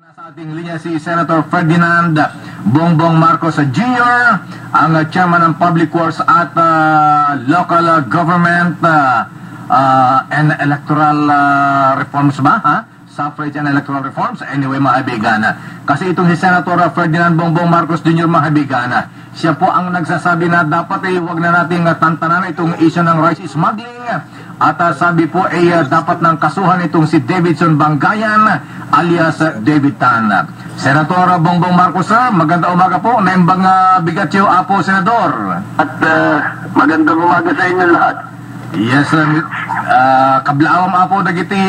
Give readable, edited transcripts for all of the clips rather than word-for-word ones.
Nasa ating linya si Senator Ferdinand Bongbong Marcos Jr., ang chairman ng Public Works at Local Government and Electoral Reforms ba? Ha? Suffrage and Electoral Reforms. Anyway, mga kaibigan, kasi itong si Senator Ferdinand Bongbong Marcos Jr., mga kaibigan, siya po ang nagsasabi na dapat huwag na nating tantanan itong issue ng rice smuggling. At sabi po dapat ng kasuhan itong si Davidson Bangayan alias David Tan. Senator Bongbong Marcos, maganda umaga po. Naimbang bigatyo apo, Senador. At magandang umaga sa inyo lahat. Yes, kablaawam apo dagiti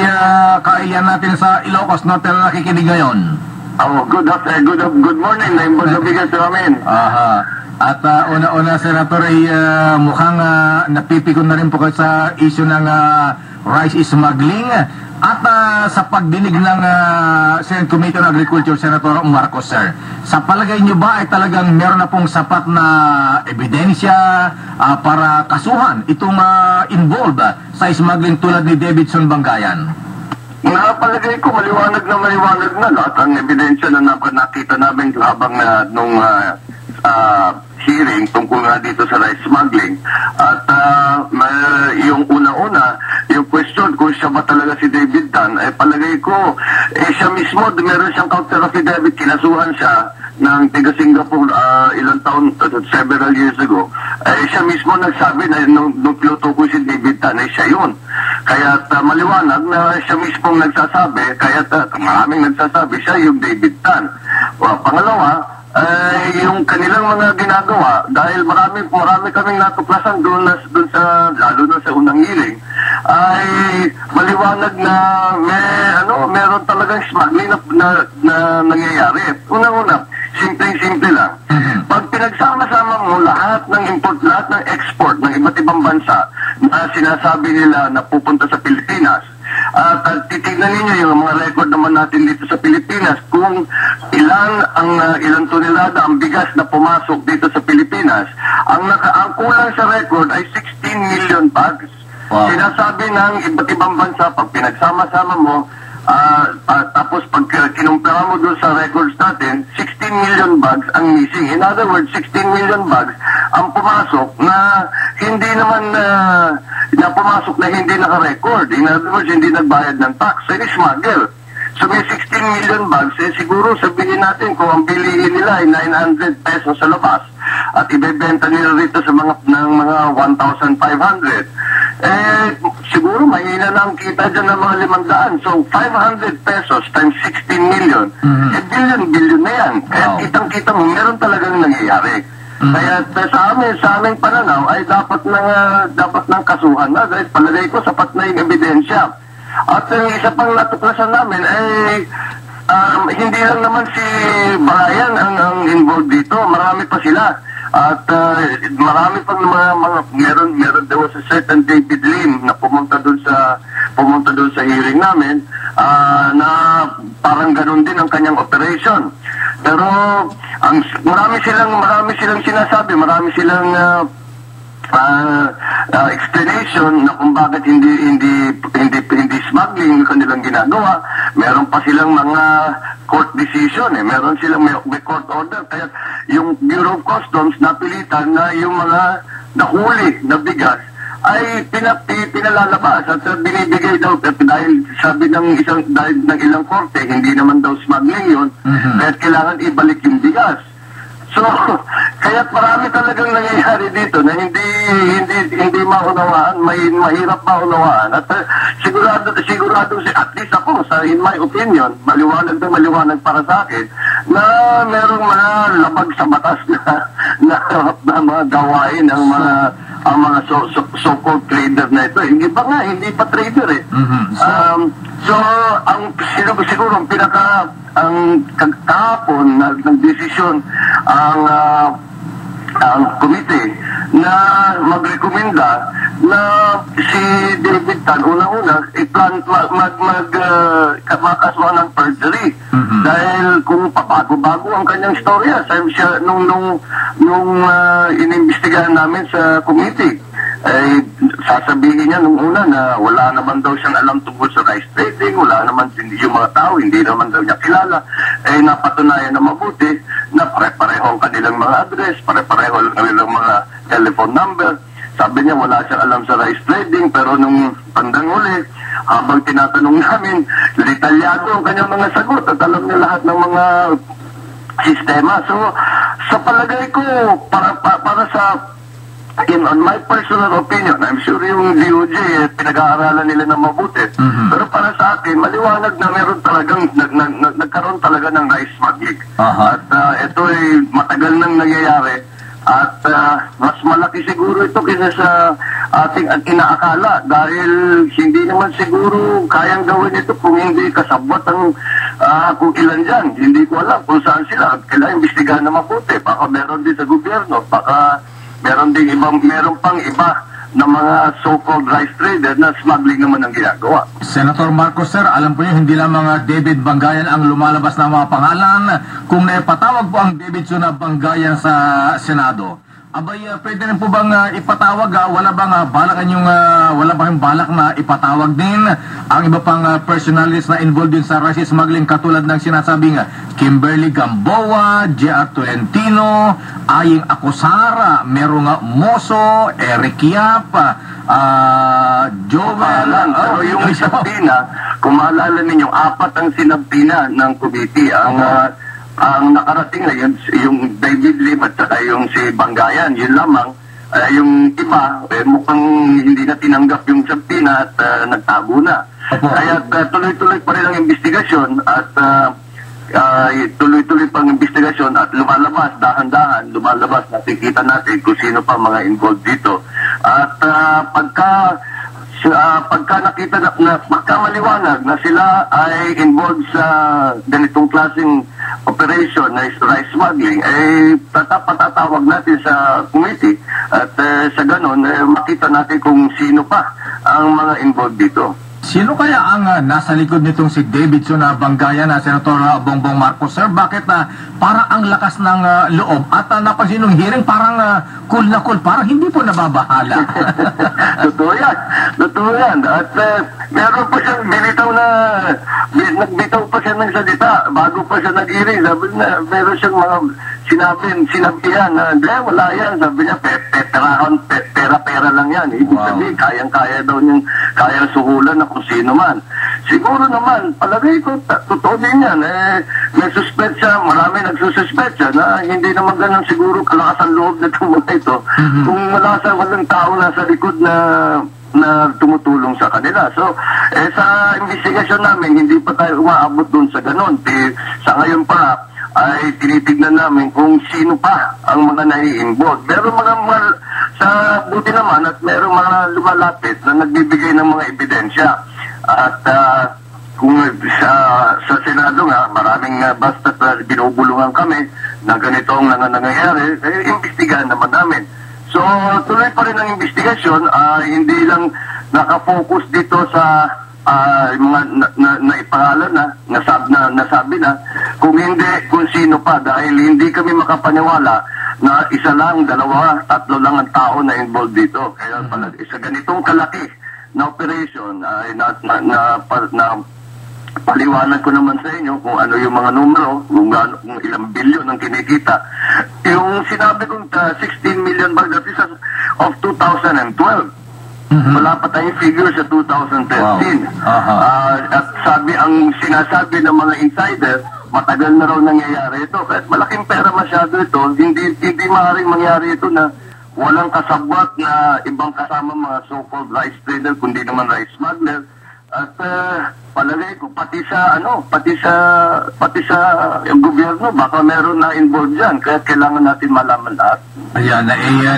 kaiyan natin sa Ilocos Norte na nakikinig ngayon. Oh, good morning. Naimbang bigatyo amin. Aha. At una-una, Senator, mukhang napipikon na rin po kayo sa issue ng rice smuggling at sa pagdinig ng Senate Committee on Agriculture, Senator Marcos, sir. Sa palagay nyo ba ay talagang meron na pong sapat na ebidensya para kasuhan itong involved sa smuggling tulad ni Davidson Bangayan? Napalagay ko maliwanag na lahat ang ebidensya na nakita namin habang nung hearing tungkol nga dito sa rice smuggling. At yung una-una, yung question kung siya ba talaga si David Tan, ay palagay ko, siya mismo, meron siyang counter affidavit, kinasuhan siya ng tiga Singapore ilang taon, several years ago. Siya mismo nagsabi na nung tinutukoy si David Tan, ay siya yun. Kaya maliwanag na siya mismo nagsasabi, kaya maraming nagsasabi siya yung David Tan. Pangalawa, yung kanilang mga ginagawa, dahil marami kaming natuklasan doon sa lalo na sa unang hearing, ay maliwanag na meron talagang smuggling na nangyayari. Unang-una, simple lang. Pag pinagsama-sama mo lahat ng import, lahat ng export ng iba't ibang bansa na sinasabi nila na pupunta sa Pilipinas, at titignan ninyo yung mga record naman natin dito sa Pilipinas kung ilang tonelada ang bigas na pumasok dito sa Pilipinas. Ang kulang sa record ay 16 million bags. Wow. Sinasabi ng iba't ibang bansa, pag pinagsama-sama mo, tapos pag kinumpara mo doon sa records natin, 16 million bags ang missing. In other words, 16 million bags ang pumasok na hindi naman na pumasok na hindi naka-record. In other words, hindi nagbayad ng tax. So, smuggle. So, may 16 million bags, siguro sabihin natin kung ang bilihin nila ay 900 pesos sa labas at ibebenta nila rito sa mga 1,500. Siguro mahina na ang kita dyan ng mga 500. So, 500 pesos times 16 million, billion na yan. Kaya kitang-kita mo, meron talagang nangyayari. Kaya sa aming pananaw ay dapat ng kasuhan na dahil palagay ko sapat na yung ebidensya. At isa pang natuklasan namin ay hindi lang naman si Brian ang involved dito, marami pa sila. At marami pang meron there was a certain David Lim na pumunta doon sa hearing namin na parang ganun din ang kanyang operation. Pero marami silang sinasabi, marami silang explanation na kung bakit hindi smuggling yung kanilang ginagawa. Meron pa silang mga court decision, meron silang may court order. Kaya yung Bureau of Customs napilitan na yung mga nahuli na bigas ay pinalalabas at binibigay daw dahil sabi ng ilang korte hindi naman daw smuggling yun, kaya kailangan ibalik yung bigas. So, kaya marami talagang nangyayari dito na hindi maunawaan, mahirap maunawaan. At sigurado at least ako, in my opinion, maliwanag para sa akin, na merong mga labag sa batas na mga gawain ang mga so-called trader na ito. Hindi pa nga, hindi pa trader eh. So, siguro ang kahapon nagdesisyon ang committee na magrekomenda na si David Tan unang-una makasuhan ng perjury. Dahil kung pabago-bago ang kanyang storya, siya nung inimbestigahan namin sa committee, ay sasabihin niya nung una na wala naman daw siyang alam tungkol sa rice trading, wala naman yung mga tao, hindi naman daw niya kilala. Eh, napatunayan na mabuti na pare-pareho ang kanilang mga address, pare-pareho ang kanilang mga telephone number. Sabi niya wala siyang alam sa rice trading, pero nung bandang huli, habang tinatanong namin, detalyado ang kanyang mga sagot at alam niya lahat ng mga sistema. So, sa palagay ko, para sa on my personal opinion, I'm sure yung DOJ, pinag-aaralan nila na mabuti. Pero para sa akin, maliwanag na meron talagang, nagkaroon talaga ng rice smuggling. At ito ay matagal nang nangyayari. At mas malaki siguro ito kaysa sa ating inaakala dahil hindi naman siguro kayang gawin ito kung hindi kasabot ang kung ilan dyan. Hindi ko alam kung saan sila. Kailangan imbestigahan na mabuti. Baka meron din sa gobyerno. Baka meron pang iba na mga so-called rice trader na smuggling naman ang ginagawa. Senator Marcos, sir, alam po niyo, hindi lang mga David Bangayan ang lumalabas na mga pangalan. Kung naipatawag po ang David Suna Bangayan sa Senado, abay, pwede rin po bang ipatawag? Wala bang wala bang balak na ipatawag din ang iba pang personalities na involved din sa rice smuggling katulad ng sinasabing Kimberly Gamboa, J.R. Tolentino, Aying Acosara, merong Moso, Eric Yap, Joel. Pero yung sinabpina, kung maalala ninyo, 4 ang sinabpina ng committee. Ang nakarating na yun, yung David Lim at saka yung si Bangayan, yun lamang. Yung iba, mukhang hindi na tinanggap yung sabpina at nagtago na. Kaya tuloy-tuloy pa rin ang investigasyon at tuloy-tuloy pang investigasyon at lumalabas, dahan-dahan, lumalabas, nakikita natin kung sino pa mga involved dito. At pagka nakita na pagka maliwanag na sila ay involved sa ganitong klaseng operation na rice smuggling, patatawag natin sa committee at sa ganon, makita natin kung sino pa ang mga involved dito. Sino kaya ang nasa likod nitong si David Suna Bangayan na Senator Bongbong Marcos, sir? Bakit parang ang lakas ng loob at napansin nung hearing parang cool na cool, parang hindi po nababahala. Totoo yan. At meron pa siyang nagbitaw pa siya ng salita bago pa siya nag-hearing. Sabi na, meron siyang mga sinabihan na, wala yan. Sabi niya, pera lang yan. Ibig sabihin, kayang-kaya daw niyang, kayang suhulan na kung sino man. Siguro naman, palagay ko, totoo din yan. May suspetsya, marami nagsususpetsya na hindi naman ganun siguro kalakas ang loob na itong mga ito. Kung walang tao nasa likod na tumutulong sa kanila. So, sa investigasyon namin, hindi pa tayo umaabot dun sa ganun. Sa ngayon pa, ay tinitignan namin kung sino pa ang mga nai-involved. Meron mga sa buti naman at meron mga lumalapit na nagbibigay ng mga ebidensya. At kung sa Senado nga, maraming basta binubulungan kami na ganito ang nangyayari, imbestigahan naman namin. So, tuloy pa rin ang investigasyon, hindi lang nakafocus dito sa mga naipangalan nasabi na, kung hindi, kung sino pa, dahil hindi kami makapaniwala na isa lang, dalawa, tatlo lang ang tao na involved dito. Kaya pala, sa ganitong kalaki na operation, paliwanag ko naman sa inyo kung ano yung mga numero, kung ilang bilyon ang kinikita. Yung sinabi kong 16 million bag, that is of 2012. Wala pa tayong figure sa 2013. At ang sinasabi ng mga insider, matagal na raw nangyayari ito. Kahit malaking pera masyado ito, hindi maaaring mangyari ito na walang kasabwat na ibang kasama mga so-called rice trader, kundi naman rice smuggler. At palagay ko, pati sa yung gobyerno, baka meron na involved dyan. Kaya kailangan natin malaman lahat. Ayan,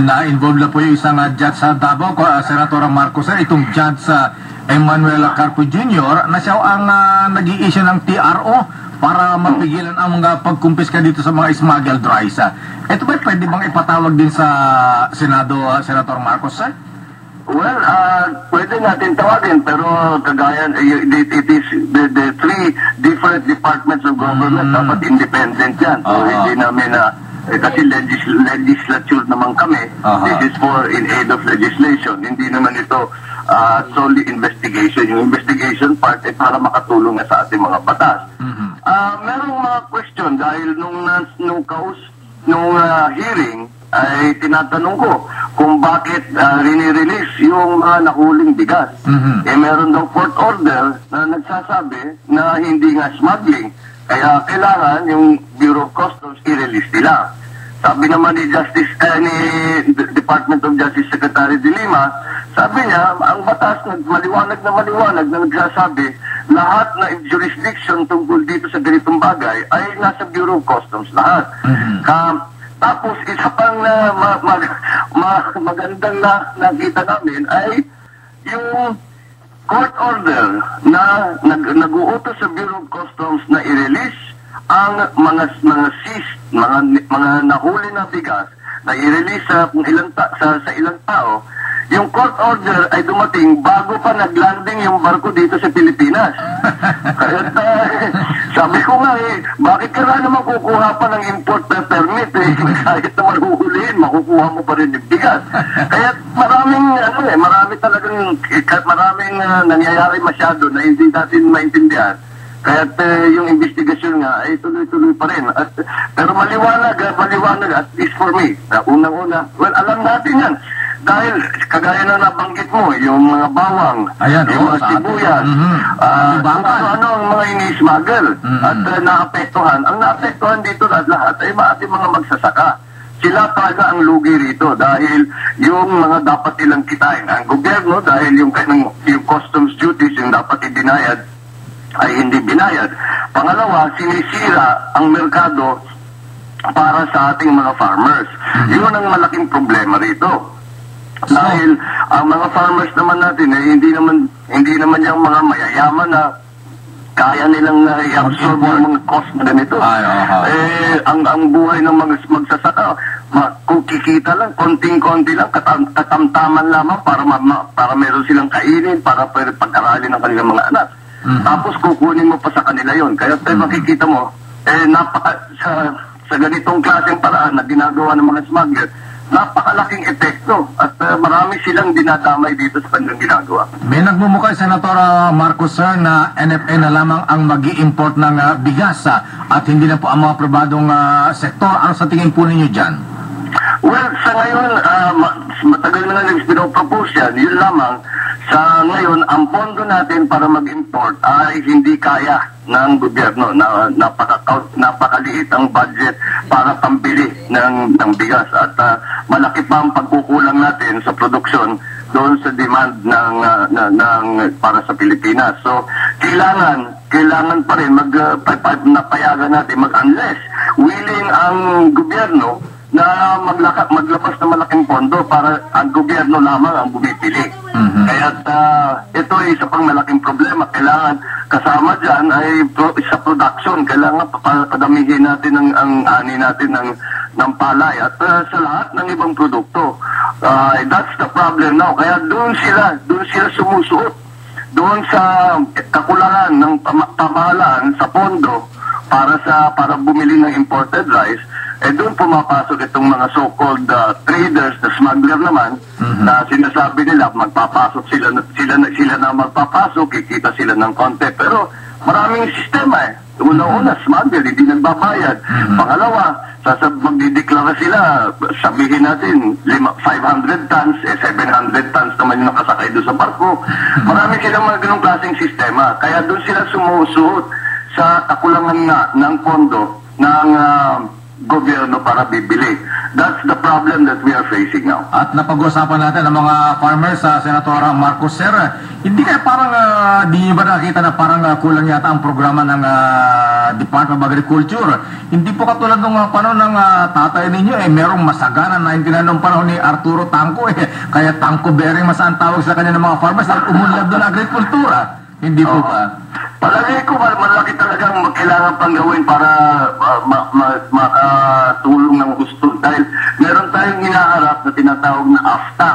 na-involved na po yung isang judge sa Davao, Senator Marcos, itong judge sa Emmanuel Carpo Jr. na siya ang nag-i-issue ng TRO para mapigilan ang mga pagkumpiska dito sa mga smuggled rice. Ito ba pwede bang ipatawag din sa Senado, Senator Marcos, sir? Well, pwede natin tawagin, pero kagaya, it is the three different departments of government, dapat independent yan. So, hindi namin kasi legislature naman kami. This is for in aid of legislation. Hindi naman ito solely investigation. Yung investigation part ay para makatulong na sa ating mga batas. Merong mga question dahil nung hearing ay tinatanong ko kung bakit rini-release yung mga nahuling bigas. Meron daw court order na nagsasabi na hindi nga smuggling. Kaya kailangan yung Bureau of Customs i-release nila. Sabi naman ni Department of Justice Secretary de Lima, sabi niya, ang batas maliwanag na nagsasabi, lahat na jurisdiction tungkol dito sa ganitong bagay ay nasa Bureau of Customs lahat. Tapos isa pang magandang nakita namin ay yung court order na nag-uutos sa Bureau of Customs na i-release ang mga nahuli na bigas na i-release sa ilang tao. Yung court order ay dumating bago pa naglanding yung barko dito sa Pilipinas. Kaya sabi ko nga bakit ka na naman kukuha pa ng import permit kahit na mahuhulihin, makukuha mo pa rin yung bigas. Kaya maraming nangyayari masyado na hindi natin maintindihan. Kaya yung investigasyon nga ay tuloy-tuloy pa rin. Pero maliwanag, at least for me, unang-una, alam natin yan. Dahil, kagaya na nabanggit mo, yung mga bawang, yung mga sibuyas, ano ang mga ini-smuggle, at naapektuhan. Ang naapektuhan dito lahat ay ating mga magsasaka. Sila talaga ang lugi rito dahil yung mga dapat nilang kitain. Ang gobyerno, dahil yung customs duties, yung dapat ibinayad, ay hindi binayad. Pangalawa, sinisira ang merkado para sa ating mga farmers. Yun ang malaking problema rito. Dahil ang mga farmers naman natin hindi naman yung mga mayayaman na kaya nilang i-absorb yung mga cost na ganito. Ang buhay ng mga magsasaka, kung kikita lang, konting-konti lang, katamtaman lamang para meron silang kainin, para pag-aralin ng kanilang mga anak. Tapos kukunin mo pa sa kanila yon. Kaya makikita mo, sa ganitong klaseng paraan na ginagawa ng mga smuggler, napakalaking epekto at marami silang dinadamay dito sa kanilang ginagawa. May nagmumukha, Senator Marcos, sir, na NFA na lamang ang mag-i-import ng bigas at hindi na po ang mga pribadong sektor. Ano sa tingin po ninyo dyan? Well, sa ngayon, matagal na nga pinopropose yan. Yun lamang, sa ngayon, ang pondo natin para mag-import ay hindi kaya ng gobyerno. Napakaliit ang budget para pambili ng bigas. At malaki pa ang pagkukulang natin sa produksyon doon sa demand para sa Pilipinas. So, kailangan pa rin napayagan natin unless willing ang gobyerno na maglabas ng malaking pondo para ang gobyerno lamang ang bumipili. Kaya ito ay isa pang malaking problema. Kailangan kasama dyan ay sa production. Kailangan padamihin natin ang ani natin ng palay at sa lahat ng ibang produkto. That's the problem now. Kaya doon sila sumusuot. Doon sa kakulangan ng pamahalaan sa pondo para bumili ng imported rice, doon pumapasok itong mga so-called traders, the smuggler naman, na sinasabi nila magpapasok sila na magpapasok, kikita sila ng konti. Pero maraming sistema Una-una, smuggle, hindi nagbabayad. Pangalawa, magdideklara sila, sabihin natin, 500 tons, 700 tons naman yung nakasakay doon sa barko. Marami silang mga ganong klaseng sistema. Kaya doon sila sumusuot sa kakulangan nga ng pondo ng gobyerno para bibili. That's the problem that we are facing now. At napag-usapan natin ang mga farmers sa Senator Marcos, sir. Hindi kaya parang di nyo ba nakita na parang kulang yata ang programa ng Department of Agriculture? Hindi po katulad ng panahon ng tatay ninyo merong masagana na hindi na nung panahon ni Arturo Tangco kaya Tangco Bearing mas ang tawag sa kanya ng mga farmers at umunlad doon agrikultura. Hindi po ba? Palagay ko, malaki talagang kailangan pang gawin para makatulong ng gusto. Dahil meron tayong hinaharap na tinatawag na AFTA,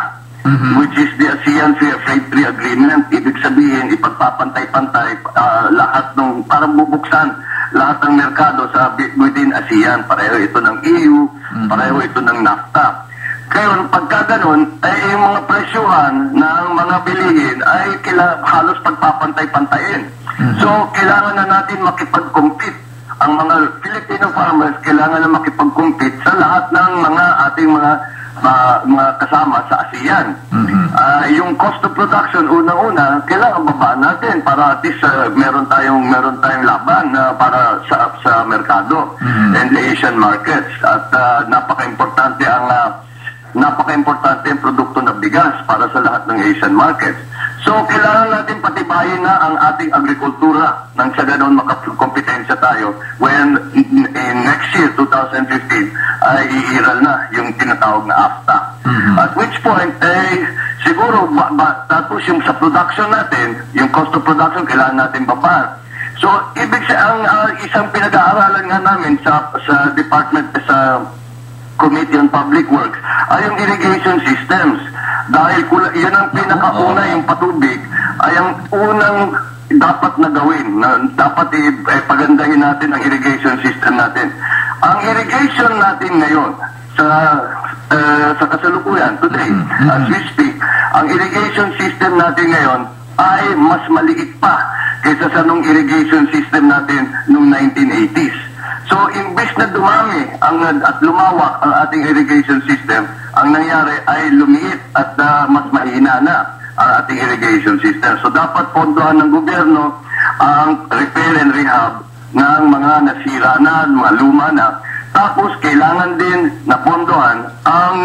which is the ASEAN Free Trade Agreement. Ibig sabihin, ipagpapantay-pantay lahat ng, parang bubuksan lahat ng merkado within ASEAN. Pareho ito ng EU, pareho ito ng NAFTA. Kaya pagka ganun, ay yung mga presyuhan ng mga bilihin ay halos pagpapantay-pantayin. So, kailangan na natin makipag-compete. Ang mga Filipino farmers kailangan na makipag-compete sa lahat ng mga ating mga kasama sa ASEAN. Yung cost of production, unang-una, kailangan babaan natin para at least meron tayong laban para sa merkado and the Asian markets. At napaka-importante ang produkto ng bigas para sa lahat ng Asian markets. So, kailangan natin patibayin na ang ating agrikultura nang sa ganon makakompetensya tayo when in next year, 2015, ay iiral na yung tinatawag na AFTA. At which point, siguro, tapos yung sa production natin, yung cost of production, kailangan natin babaan. So, ibig ang isang pinag-aaralan nga namin sa department, sa Committee on Public Works, ay yung irrigation systems. Dahil yan ang pinakauna, yung patubig, ay ang unang dapat na gawin. Dapat pagandahin natin ang irrigation system natin. Ang irrigation natin ngayon, sa kasalukuyan, today, as we speak, ang irrigation system natin ngayon ay mas maliit pa kaysa sa nung irrigation system natin noong 1980s. So, imbes na dumami at lumawak ang ating irrigation system, ang nangyari ay lumiit at mas mahina na ang ating irrigation system. So, dapat pondohan ng gobyerno ang repair and rehab ng mga nasira na, mga luma na. Tapos, kailangan din na pondohan ang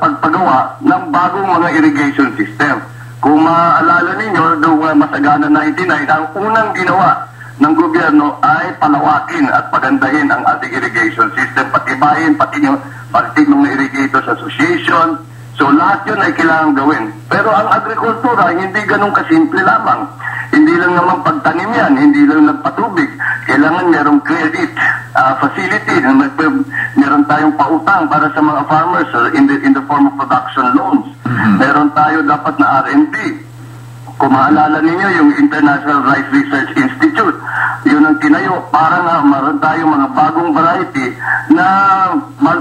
pagpagawa ng bagong mga irrigation system. Kung maalala ninyo, noong Masagana 99, ang unang ginawa ng gobyerno ay palawakin at pagandahin ang ating irrigation system, patibayin, pati ng Irrigators Association. So lahat yun ay kailangan gawin. Pero ang agrikultura, hindi ganun kasimple lamang. Hindi lang naman pagtanim yan, hindi lang nagpatubig. Kailangan merong credit facility, meron tayong pautang para sa mga farmers in the form of production loans. Meron tayo dapat na R&D. Kung maalala ninyo, yung International Rice Research Institute, yun ang tinayo para nga maroon tayo mga bagong variety na mas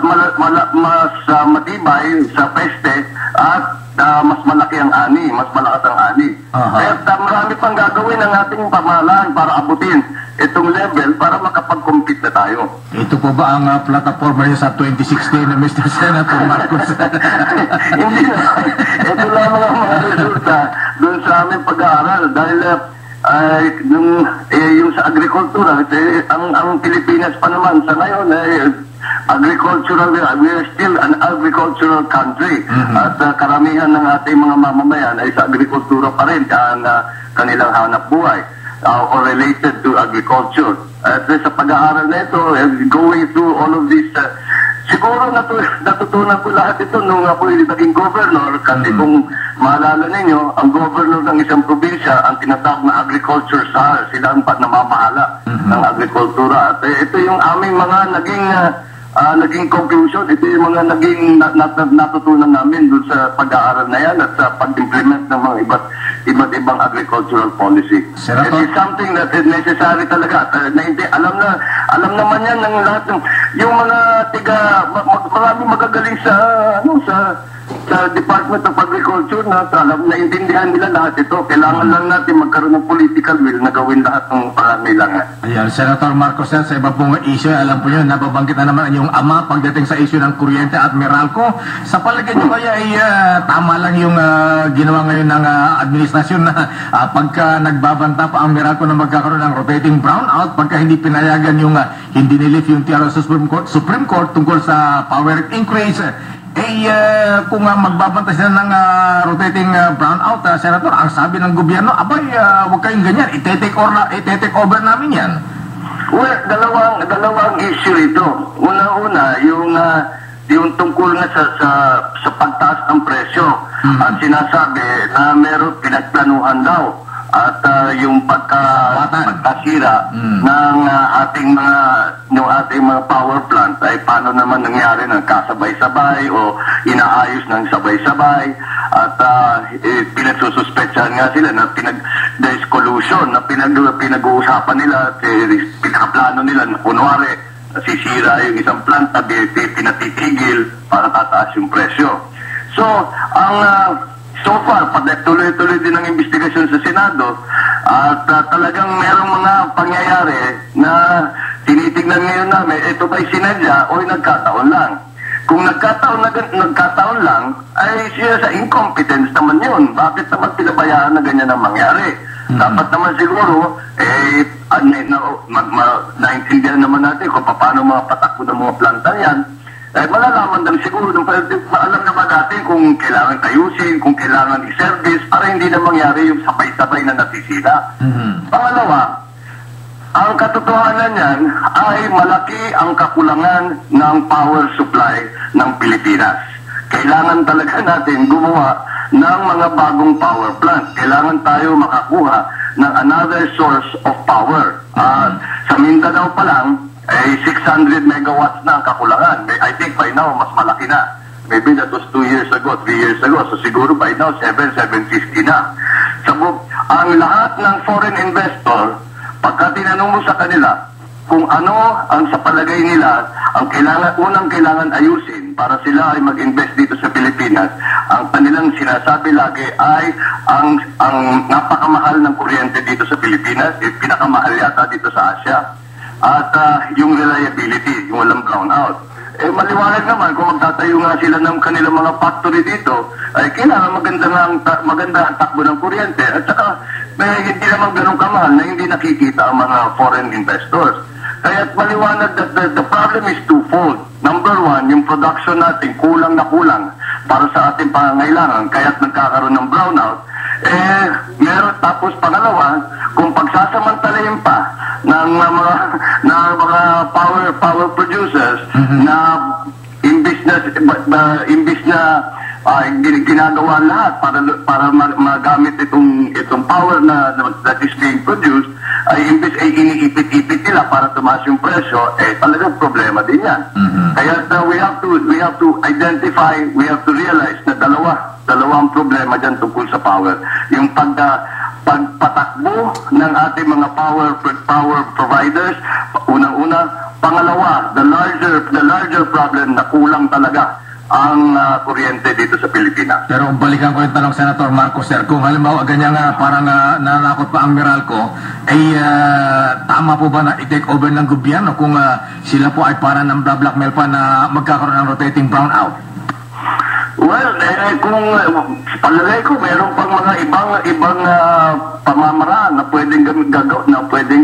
matibay sa peste at mas malaki ang ani, mas malakas ang ani. Kaya marami pang gagawin ang ating pamahalaan para abutin itong level para makapag-compete na tayo. Ito po ba ang plataforma niyo sa 2016 na Mr. Senator Marcos? Hindi na. Ito lang mga resulta doon sa aming pag-aaral dahil yung sa agrikultura, ang Pilipinas pa naman sa ngayon agricultural, we are still an agricultural country. At karamihan ng ating mga mamamayan ay sa agrikultura pa rin ang kanilang hanap buhay or related to agriculture. At sa pag-aaral na ito, going through all of this, siguro natutunan ko lahat ito nung ako naging governor kasi kung maalala ninyo, ang governor ng isang probinsya, ang tinatawag na agriculture czar, sila ang namamahala ng agrikultura. At ito yung aming mga naging conclusion, ito yung mga naging natutunan namin doon sa pag-aaral na yan at sa pag-implement ng mga iba't ibang agricultural policy. It is something that is necessary talaga. Alam naman yan ng lahat ng yung mga marami magagaling sa Department of Agriculture na naintindihan nila lahat ito. Kailangan lang natin magkaroon ng political will na gawin lahat ng pangangailangan. Ayan, Senator Marcos, sa iba pong issue, alam po yun, nababanggit na naman yung ama pagdating sa issue ng kuryente at Meralco. Sa palagay nyo kaya ay tama lang yung ginawa ngayon ng administrasyon na pagka nagbabanta pa ang Meralco na magkakaroon ng rotating brownout, pagka hindi pinayagan yung hindi nilift yung tiara sa Supreme Court tungkol sa power increase, kung magbabanta sila ng rotating brownout, Senator, ang sabi ng gobyerno, abay, huwag kayong ganyan, i-take over namin yan. Well, dalawang issue ito. Una-una, yung tungkol nga sa pagtaas ng presyo at sinasabi na meron pinagplanuhan daw at yung pagkasira ng ating mga power plant ay paano naman nangyari ng kasabay-sabay o inaayos ng sabay-sabay at pinagsususpetsahan nga sila na there's collusion na pinag-uusapan nila, pinakaplano nila na kunwari sisira yung isang planta, pinatitigil para tataas yung presyo. So, so far, tuloy-tuloy din ang investigasyon sa Senado at talagang merong mga pangyayari na tinitignan ngayon namin, ito ba'y sinadya o nagkataon lang? Kung nagkataon lang, ay siya sa incompetence naman yun. Bakit naman pinabayaan na ganyan ang mangyari? Dapat naman siguro, naintindihan naman natin kung paano mga patakbo ng mga planta yan. Malalaman lang siguro, alam naman natin kung kailangan ayusin, kung kailangan i-service, para hindi na mangyari yung sabay-sabay na natisira. Pangalawa, ang katotohanan niyan ay malaki ang kakulangan ng power supply ng Pilipinas. Kailangan talaga natin gumawa ng mga bagong power plant. Kailangan tayo makakuha ng another source of power. Sa Mindanao pa lang, 600 megawatts na ang kakulangan. I think by now, mas malaki na. Maybe that was 2 years ago, 3 years ago. So siguro by now, 750 na. Ang lahat ng foreign investor, pagka tinanong mo sa kanila kung ano ang sa palagay nila ang unang kailangan ayusin para sila ay mag-invest dito sa Pilipinas, ang kanilang sinasabi lagi ay ang napakamahal ng kuryente dito sa Pilipinas, pinakamahal yata dito sa Asia, at yung reliability, yung walang brownout. Maliwanag naman kung magtatayo nga sila ng kanilang mga factory dito, ay kailangan maganda ang takbo ng kuryente, at saka hindi naman ganun kamahal na hindi nakikita ang mga foreign investors. Kaya maliwanag that the problem is twofold. Number one, yung production natin kulang na kulang para sa ating pangangailangan, kaya't nagkakaroon ng brownout. Meron, tapos pangalawa, kung pagsasamantalayin pa ng mga power producers na imbis na ginagawa lahat para magamit itong power that is being produced, ay imbis ay iniipit-ipit nila para tumaas yung presyo, talagang problema din yan. Kaya we have to identify, we have to realize na dalawang problema dyan tungkol sa power. Yung pagpatakbo ng ating mga power providers, unang-una. Pangalawa, the larger problem na kulang talaga ang kuryente dito sa Pilipinas. Pero balikan ko yung tanong, Senator Marcos, sir, kung halimbawa ganyan nga parang nanakot pa ang Meralco, tama po ba na i-take over ng gobyerno kung sila po ay parang ng blackmail pa na magkakaroon ng rotating brownout? Well, kung palagay ko, meron pang mga ibang pamamaraan na pwedeng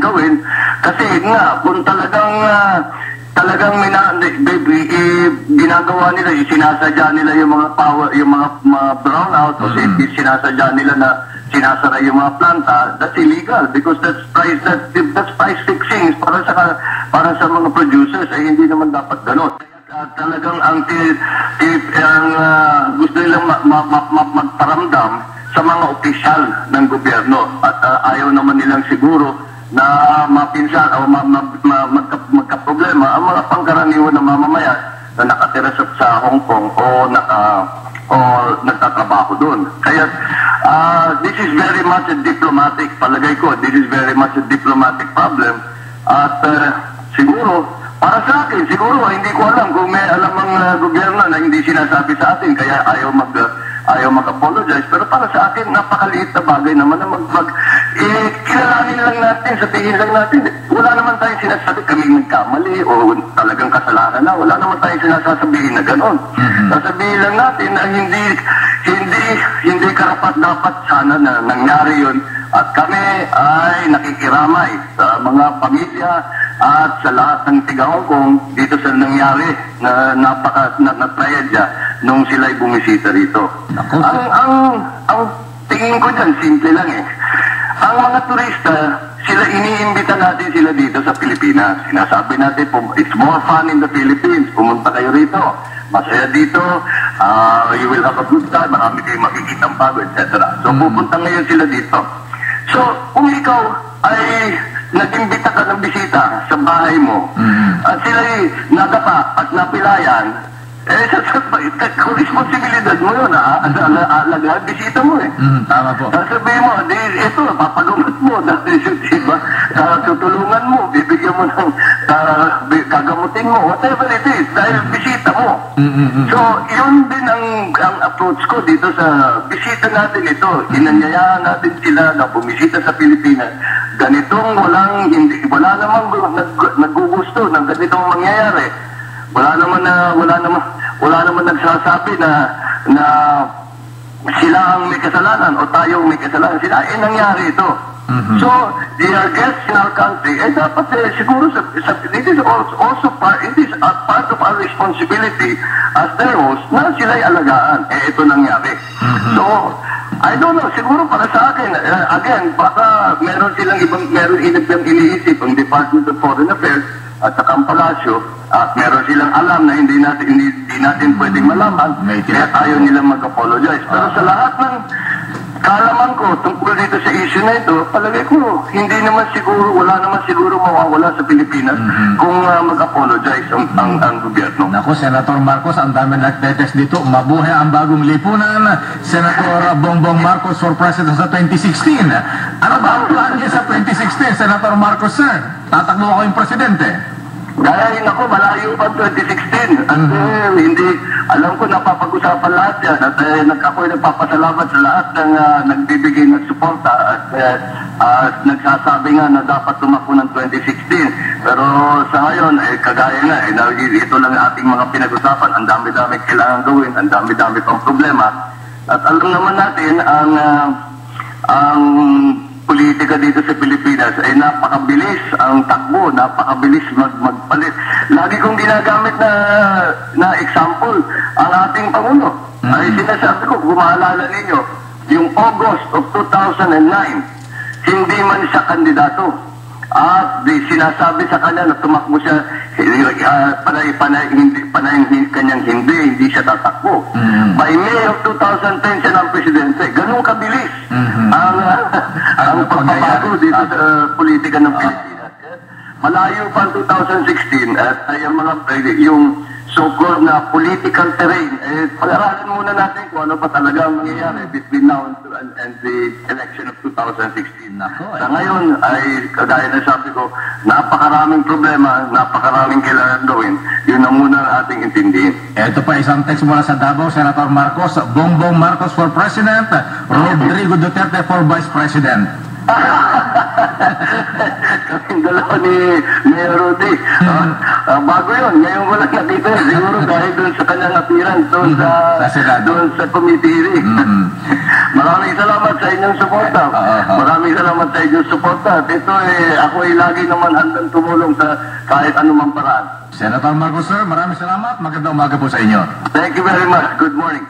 gawin. Kasi nga, kung talagang ginagawa nila, sinasadya nila yung mga brownout, o sinasadya nila na sinasara yung mga planta, that's illegal because that's price fixing para sa mga producers, ay hindi naman dapat ganun. Talagang ang gusto nilang magparamdam sa mga opisyal ng gobyerno at ayaw naman nilang siguro na mapinsan o magkaproblema ang mga pangkaraniwan na mamamayan na nakatira sa Hong Kong o nagtatrabaho doon. Kaya this is very much a diplomatic, palagay ko, this is very much a diplomatic problem. At siguro, para sa akin, siguro hindi ko alam kung may alam ang gobyerno na hindi sinasabi sa atin kaya ayaw mag-apologize. Pero para sa akin, napakaliit na bagay naman na kilalanin lang natin, sabihin lang natin. Wala naman tayong sinasabi kaming nagkamali o talagang kasalanan na. Wala naman tayong sinasabihin na gano'n. Sasabihin lang natin na hindi karapat-dapat sana na nangyari yun. At kami ay nakikiramay sa mga pamilya at sa lahat ng tiga-Hong Kong dito sa nangyari na tragedya nung sila'y bumisita rito. Ang tingin ko dyan, simple lang Ang mga turista, iniimbita natin sila dito sa Pilipinas. Sinasabi natin, it's more fun in the Philippines. Pumunta kayo rito. Masaya dito. You will have a good time. Marami kayong makikitang bago, etc. So, pupunta ngayon sila dito. So, kung ikaw ay nag-imbita ka ng bisita sa bahay mo, at sila'y nadapa at napilayan, Kung responsibilidad mo yun, alagaan, bisita mo eh. Tama po. Sabihin mo, ito, papagamot mo, dahil diba, tutulungan mo, bibigyan mo ng, kagamutin mo, whatever it is, dahil bisita mo. So, yun din ang approach ko dito sa bisita natin ito. Inanyayahan natin sila na bumisita sa Pilipinas. Ganitong wala namang naggugusto ng ganitong mangyayari. Wala naman nagsasabi na sila ang may kasalanan o tayo ang may kasalanan. Sila, nangyari ito. So, they are guests in our country. Dapat siguro, it is also part of our responsibility as their host na sila'y alagaan. Ito nangyari. So, I don't know, siguro para sa akin, again, baka meron iniisip ang Department of Foreign Affairs at saka ang Palasyo, at meron silang alam na hindi natin pwedeng malaman, kaya tayo nilang mag-apologize. Pero sa lahat ng kaalaman ko tungkol dito sa issue na ito, palagay ko, wala naman siguro mawawala sa Pilipinas kung mag-apologize ang gobyerno. Naku, Senator Marcos, ang dami nagtetest dito. Mabuhay ang bagong lipunan. Senator Bongbong Marcos for President sa 2016. Ano ba ang plan niya sa 2016, Senator Marcos, sir? Tatakbo ako yung presidente. Dahil ako, malayo pa 2016. At alam ko napapag-usapan lahat yan. At ako'y nagpapasalamat sa lahat ng nagbibigay ng suporta at nagsasabi nga na dapat tumakbo ng 2016. Pero sa ngayon, kagaya nga, ito lang ating mga pinag-usapan. Ang dami-dami kailangan gawin, ang dami-dami pang problema. At alam naman natin, ang politika dito sa Pilipinas ay napakabilis ang takbo, napakabilis magpalit. Lagi kong ginagamit na example ang ating Pangulo. Ay sinasabi ko, gumaalala ninyo, yung August of 2009, hindi man siya kandidato. At sinasabi sa kanya na tumakbo siya, kanyang hindi siya tatakbo. By May of 2010 siya ng presidente. Ganun kabilis ang pagbabago dito sa politika ng Pilipinas. Malayo pa ang 2016 at yung so-called na political terrain, pag-aralan muna natin kung ano pa talaga ang mangyayari between now and the election of 2016. Sa ngayon ay, kagaya na sabi ko, napakaraming problema, napakaraming kailangan gawin. Yun na muna ang ating intindihin. Ito pa isang text mula sa Davao, Senator Marcos. Bongbong Marcos for President, Rodrigo Duterte for Vice President. Kaming dalawa ni Mayor Rudy. Bago yun, ngayon ko lang nakita yun. Siguro dahil doon sa kanyang appearance doon sa committee hearing. Maraming salamat sa inyong suporta. Maraming salamat sa inyong suporta. At ito ako ay lagi naman handang tumulong sa kahit anumang paraan. Senator Marcos, sir, maraming salamat. Magandang umaga po sa inyo. Thank you very much. Good morning.